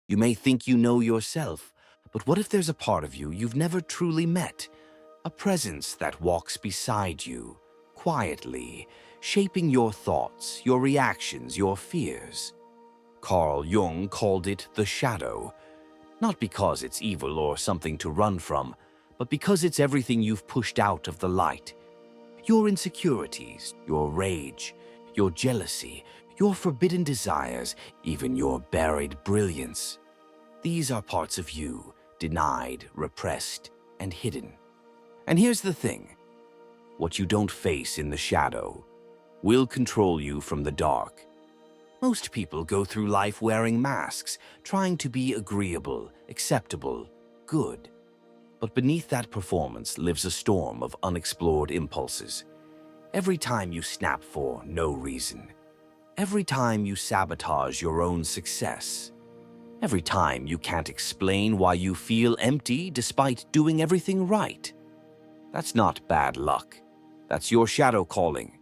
You may think you know yourself, but what if there's a part of you you've never truly met? A presence that walks beside you, quietly, shaping your thoughts, your reactions, your fears. Carl Jung called it the shadow, not because it's evil or something to run from, but because it's everything you've pushed out of the light. Your insecurities, your rage, your jealousy, your forbidden desires, even your buried brilliance. These are parts of you, denied, repressed, and hidden. And here's the thing. What you don't face in the shadow will control you from the dark. Most people go through life wearing masks, trying to be agreeable, acceptable, good. But beneath that performance lives a storm of unexplored impulses. Every time you snap for no reason, every time you sabotage your own success, every time you can't explain why you feel empty despite doing everything right. That's not bad luck. That's your shadow calling.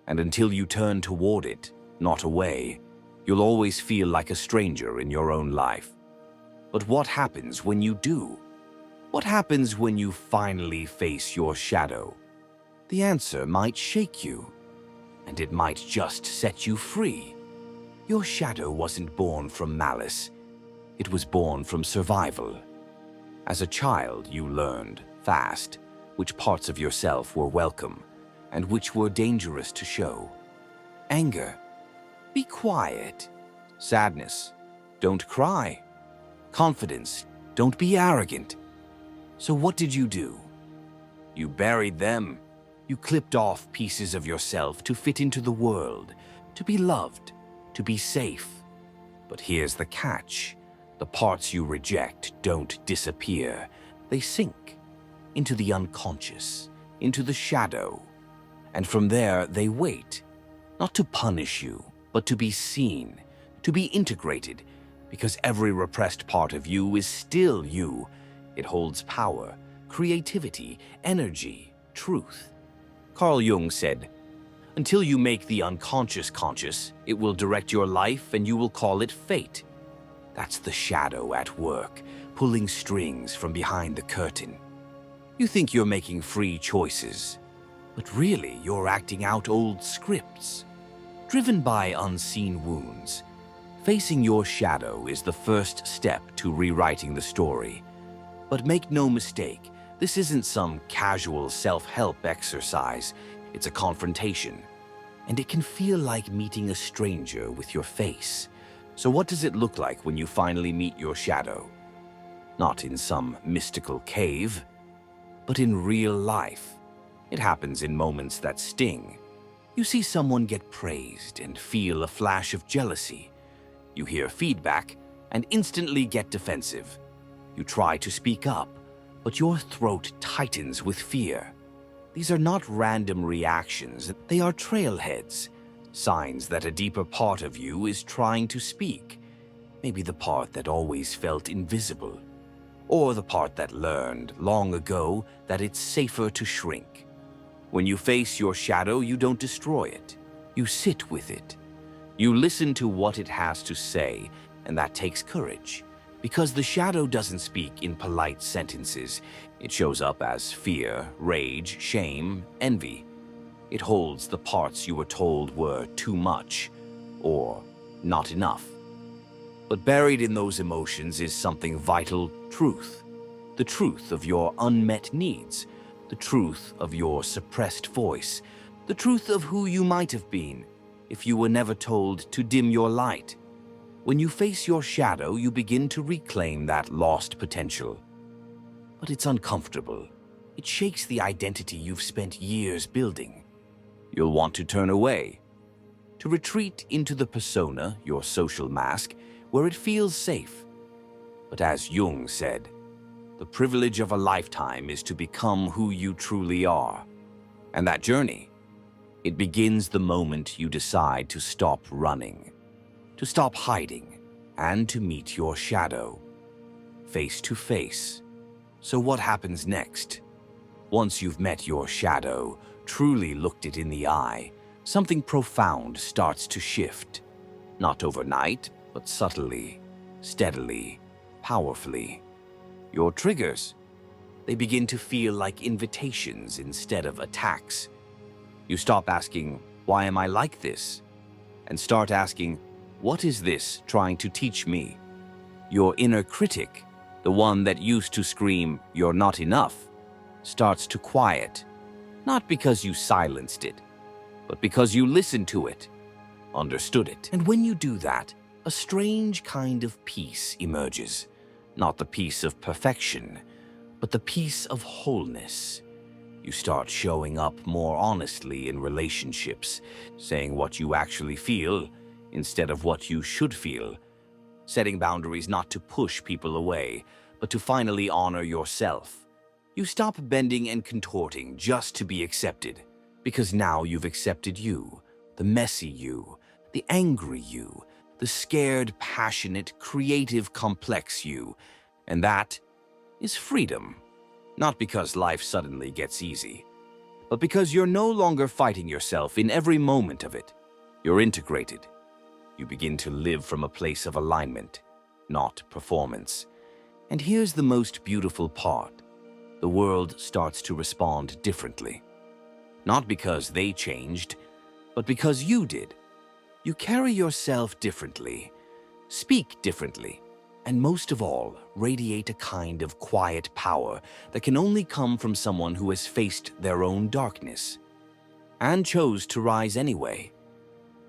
And until you turn toward it, not away, you'll always feel like a stranger in your own life. But what happens when you do? What happens when you finally face your shadow? The answer might shake you, and it might just set you free. Your shadow wasn't born from malice. It was born from survival. As a child, you learned, fast, which parts of yourself were welcome and which were dangerous to show. Anger, be quiet. Sadness, don't cry. Confidence, don't be arrogant. So what did you do? You buried them. You clipped off pieces of yourself to fit into the world, to be loved, to be safe. But here's the catch. The parts you reject don't disappear. They sink into the unconscious, into the shadow. And from there, they wait, not to punish you, but to be seen, to be integrated, because every repressed part of you is still you. It holds power, creativity, energy, truth. Carl Jung said, "Until you make the unconscious conscious, it will direct your life and you will call it fate." That's the shadow at work, pulling strings from behind the curtain. You think you're making free choices, but really you're acting out old scripts. Driven by unseen wounds, facing your shadow is the first step to rewriting the story. But make no mistake, this isn't some casual self-help exercise. It's a confrontation. And it can feel like meeting a stranger with your face. So what does it look like when you finally meet your shadow? Not in some mystical cave, but in real life. It happens in moments that sting. You see someone get praised and feel a flash of jealousy. You hear feedback and instantly get defensive. You try to speak up, but your throat tightens with fear. These are not random reactions, they are trailheads, signs that a deeper part of you is trying to speak. Maybe the part that always felt invisible, or the part that learned long ago that it's safer to shrink. When you face your shadow, you don't destroy it. You sit with it. You listen to what it has to say, and that takes courage. Because the shadow doesn't speak in polite sentences. It shows up as fear, rage, shame, envy. It holds the parts you were told were too much, or not enough. But buried in those emotions is something vital: truth. The truth of your unmet needs. The truth of your suppressed voice, the truth of who you might have been if you were never told to dim your light. When you face your shadow, you begin to reclaim that lost potential. But it's uncomfortable. It shakes the identity you've spent years building. You'll want to turn away, to retreat into the persona, your social mask, where it feels safe. But as Jung said, the privilege of a lifetime is to become who you truly are. And that journey, it begins the moment you decide to stop running, to stop hiding, and to meet your shadow, face to face. So what happens next? Once you've met your shadow, truly looked it in the eye, something profound starts to shift. Not overnight, but subtly. steadily, powerfully. Your triggers, they begin to feel like invitations instead of attacks. You stop asking, "Why am I like this?" and start asking, "What is this trying to teach me?" Your inner critic, the one that used to scream, "You're not enough," starts to quiet, not because you silenced it, but because you listened to it, understood it. And when you do that, a strange kind of peace emerges. Not the peace of perfection, but the peace of wholeness. You start showing up more honestly in relationships, saying what you actually feel instead of what you should feel, setting boundaries not to push people away, but to finally honor yourself. You stop bending and contorting just to be accepted, because now you've accepted you, the messy you, the angry you, the scared, passionate, creative, complex you, and that is freedom. Not because life suddenly gets easy, but because you're no longer fighting yourself in every moment of it. You're integrated. You begin to live from a place of alignment, not performance. And here's the most beautiful part. The world starts to respond differently. Not because they changed, but because you did. You carry yourself differently, speak differently, and most of all, radiate a kind of quiet power that can only come from someone who has faced their own darkness and chose to rise anyway.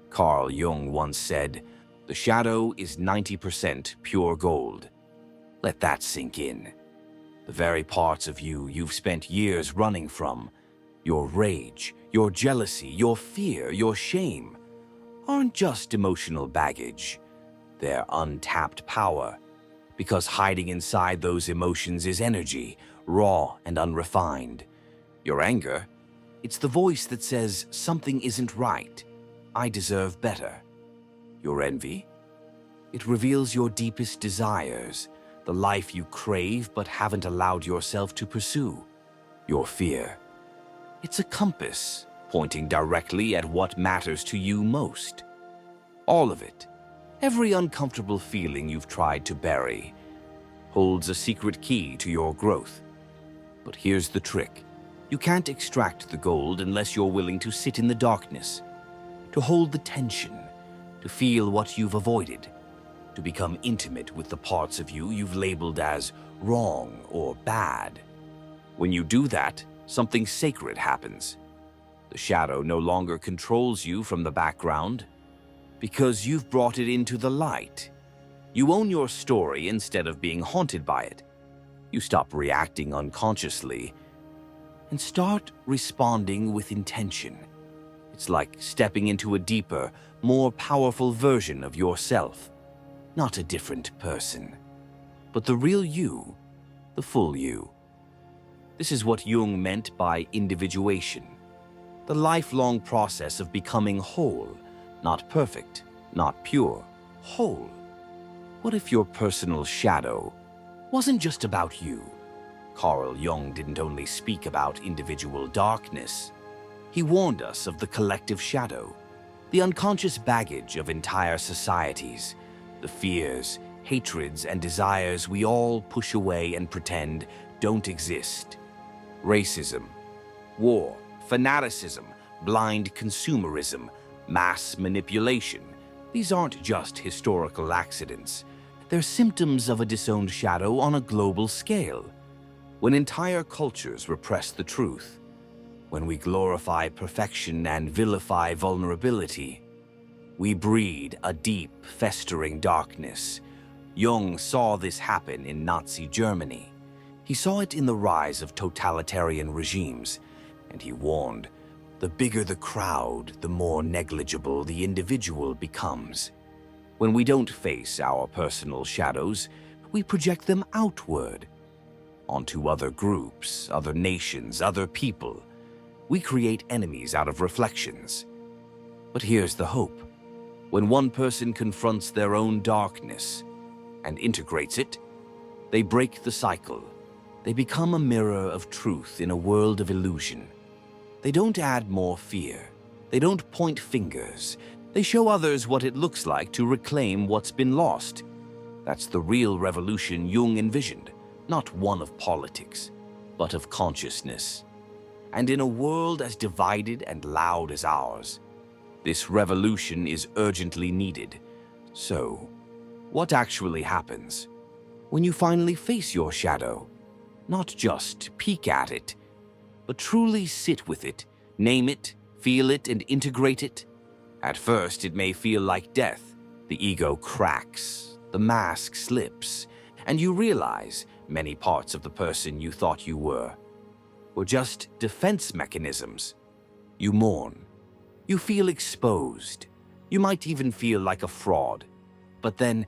Carl Jung once said, "The shadow is 90% pure gold." Let that sink in. The very parts of you you've spent years running from, your rage, your jealousy, your fear, your shame, aren't just emotional baggage. They're untapped power, because hiding inside those emotions is energy, raw and unrefined. Your anger, it's the voice that says something isn't right, I deserve better. Your envy, it reveals your deepest desires, the life you crave but haven't allowed yourself to pursue. Your fear, it's a compass pointing directly at what matters to you most. All of it, every uncomfortable feeling you've tried to bury, holds a secret key to your growth. But here's the trick. You can't extract the gold unless you're willing to sit in the darkness, to hold the tension, to feel what you've avoided, to become intimate with the parts of you you've labeled as wrong or bad. When you do that, something sacred happens. The shadow no longer controls you from the background, because you've brought it into the light. You own your story instead of being haunted by it. You stop reacting unconsciously and start responding with intention. It's like stepping into a deeper, more powerful version of yourself. Not a different person, but the real you, the full you. This is what Jung meant by individuation, the lifelong process of becoming whole, not perfect, not pure, whole. What if your personal shadow wasn't just about you? Carl Jung didn't only speak about individual darkness. He warned us of the collective shadow, the unconscious baggage of entire societies, the fears, hatreds, and desires we all push away and pretend don't exist. Racism, war, fanaticism, blind consumerism, mass manipulation. These aren't just historical accidents. They're symptoms of a disowned shadow on a global scale. When entire cultures repress the truth, when we glorify perfection and vilify vulnerability, we breed a deep, festering darkness. Jung saw this happen in Nazi Germany. He saw it in the rise of totalitarian regimes, and he warned, the bigger the crowd, the more negligible the individual becomes. When we don't face our personal shadows, we project them outward, onto other groups, other nations, other people. We create enemies out of reflections. But here's the hope. When one person confronts their own darkness and integrates it, they break the cycle. They become a mirror of truth in a world of illusion. They don't add more fear. They don't point fingers. They show others what it looks like to reclaim what's been lost. That's the real revolution Jung envisioned, not one of politics, but of consciousness. And in a world as divided and loud as ours, this revolution is urgently needed. So, what actually happens when you finally face your shadow? Not just peek at it, but truly sit with it, name it, feel it, and integrate it. At first, it may feel like death. The ego cracks, the mask slips, and you realize many parts of the person you thought you were just defense mechanisms. You mourn. You feel exposed. You might even feel like a fraud. But then,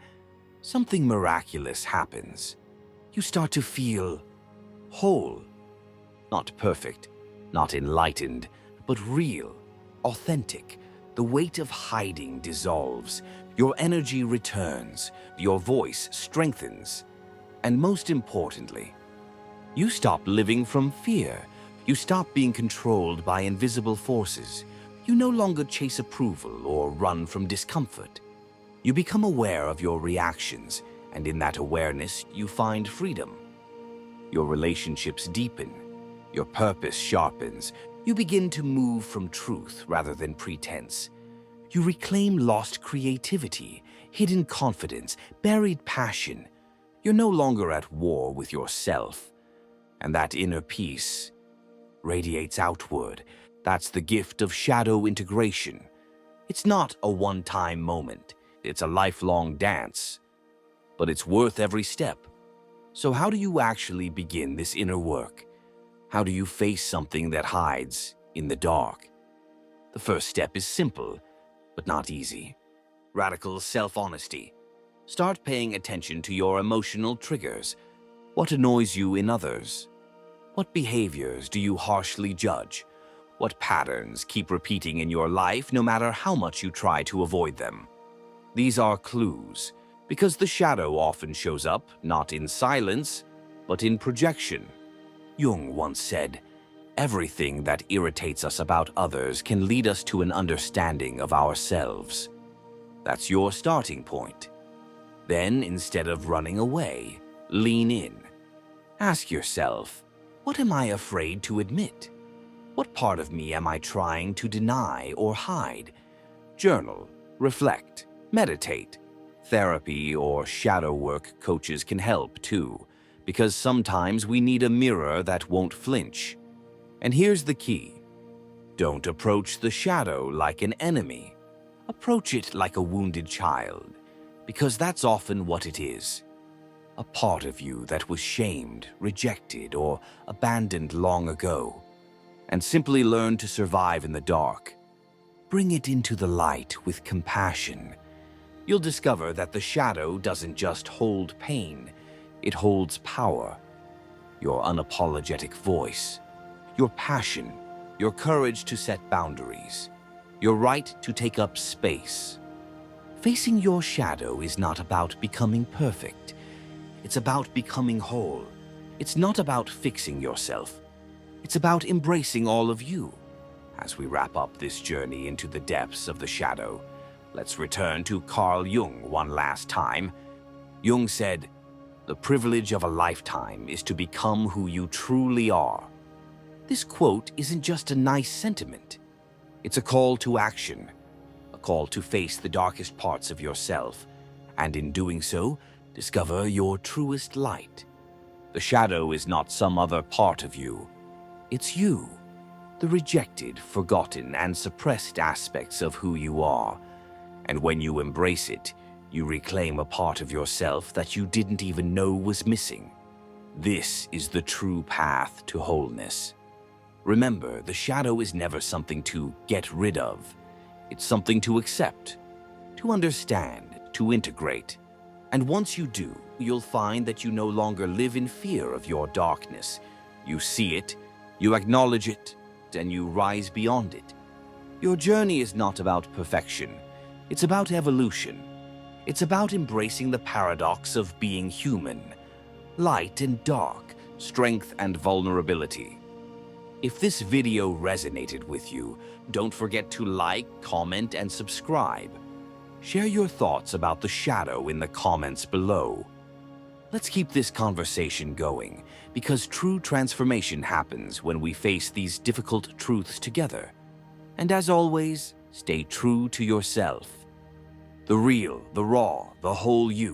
something miraculous happens. You start to feel whole. Not perfect, not enlightened, but real, authentic. The weight of hiding dissolves. Your energy returns. Your voice strengthens. And most importantly, you stop living from fear. You stop being controlled by invisible forces. You no longer chase approval or run from discomfort. You become aware of your reactions, and in that awareness, you find freedom. Your relationships deepen. Your purpose sharpens. You begin to move from truth rather than pretense. You reclaim lost creativity, hidden confidence, buried passion. You're no longer at war with yourself. And that inner peace radiates outward. That's the gift of shadow integration. It's not a one-time moment. It's a lifelong dance. But it's worth every step. So how do you actually begin this inner work? How do you face something that hides in the dark? The first step is simple, but not easy. Radical self-honesty. Start paying attention to your emotional triggers. What annoys you in others? What behaviors do you harshly judge? What patterns keep repeating in your life no matter how much you try to avoid them? These are clues, because the shadow often shows up not in silence, but in projection. Jung once said, "Everything that irritates us about others can lead us to an understanding of ourselves." That's your starting point. Then, instead of running away, lean in. Ask yourself, what am I afraid to admit? What part of me am I trying to deny or hide? Journal, reflect, meditate. Therapy or shadow work coaches can help too, because sometimes we need a mirror that won't flinch. And here's the key. Don't approach the shadow like an enemy. Approach it like a wounded child, because that's often what it is. A part of you that was shamed, rejected, or abandoned long ago, and simply learn to survive in the dark. Bring it into the light with compassion. You'll discover that the shadow doesn't just hold pain, it holds power. Your unapologetic voice, your passion, your courage to set boundaries, your right to take up space. Facing your shadow is not about becoming perfect. It's about becoming whole. It's not about fixing yourself. It's about embracing all of you. As we wrap up this journey into the depths of the shadow, let's return to Carl Jung one last time. Jung said, "The privilege of a lifetime is to become who you truly are." This quote isn't just a nice sentiment. It's a call to action, a call to face the darkest parts of yourself, and in doing so, discover your truest light. The shadow is not some other part of you. It's you, the rejected, forgotten, and suppressed aspects of who you are. And when you embrace it, you reclaim a part of yourself that you didn't even know was missing. This is the true path to wholeness. Remember, the shadow is never something to get rid of. It's something to accept, to understand, to integrate. And once you do, you'll find that you no longer live in fear of your darkness. You see it, you acknowledge it, and you rise beyond it. Your journey is not about perfection. It's about evolution. It's about embracing the paradox of being human, light and dark, strength and vulnerability. If this video resonated with you, don't forget to like, comment, and subscribe. Share your thoughts about the shadow in the comments below. Let's keep this conversation going, because true transformation happens when we face these difficult truths together. And as always, stay true to yourself. The real, the raw, the whole you.